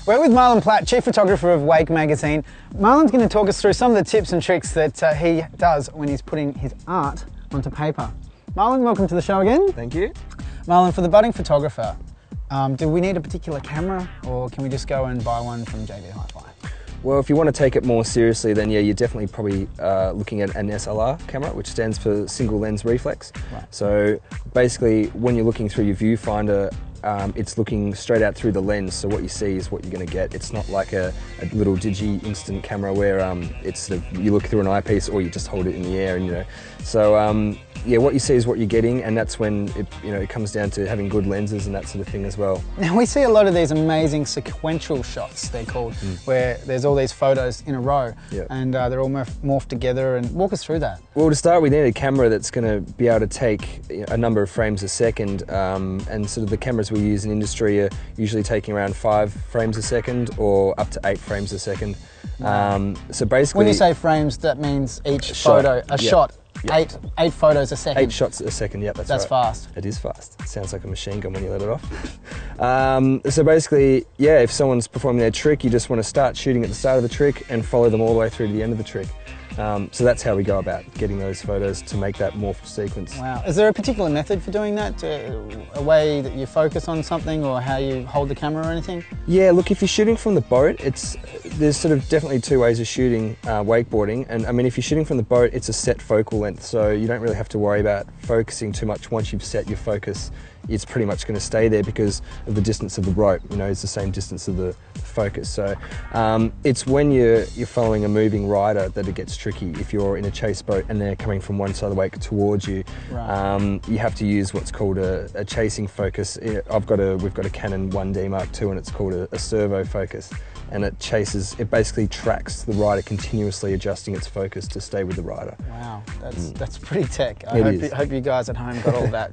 We're with Marlon Platt, Chief Photographer of Wake magazine. Marlon's going to talk us through some of the tips and tricks that he does when he's putting his art onto paper. Marlon, welcome to the show again. Thank you. Marlon, for the budding photographer, do we need a particular camera, or can we just go and buy one from JB Hi-Fi? Well, if you want to take it more seriously, then yeah, you're definitely probably looking at an SLR camera, which stands for single lens reflex. Right. So basically, when you're looking through your viewfinder, it's looking straight out through the lens, so what you see is what you're going to get. It's not like a little digi instant camera where it's sort of, you look through an eyepiece or you just hold it in the air, and you know. So yeah, what you see is what you're getting, and that's when it comes down to having good lenses and that sort of thing as well. Now we see a lot of these amazing sequential shots, they're called, where there's all these photos in a row, and they're all morphed together. And walk us through that. Well, to start, we need a camera that's going to be able to take a number of frames a second, and sort of the cameras we use in industry are usually taking around 5 frames a second or up to 8 frames a second. Wow. So basically, when you say frames, that means each photo, a shot. Yep. 8 photos a second. 8 shots a second, yeah, that's right. Fast. It is fast. It sounds like a machine gun when you let it off. So basically, yeah, if someone's performing their trick, you just want to start shooting at the start of the trick and follow them all the way through to the end of the trick. So that's how we go about getting those photos to make that morphed sequence. Wow. Is there a particular method for doing that? A way that you focus on something, or how you hold the camera or anything? Yeah, look, if you're shooting from the boat, there's sort of definitely 2 ways of shooting wakeboarding. And I mean, if you're shooting from the boat, it's a set focal length, so you don't really have to worry about focusing too much. Once you've set your focus, it's pretty much going to stay there because of the distance of the rope. It's the same distance of the focus. So it's when you're following a moving rider that it gets tricky. If you're in a chase boat and they're coming from one side of the wake towards you, right. You have to use what's called a chasing focus. We've got a Canon 1D Mark II, and it's called a servo focus, and it basically tracks the rider, continuously adjusting its focus to stay with the rider. Wow, that's pretty tech. I hope you guys at home got all that.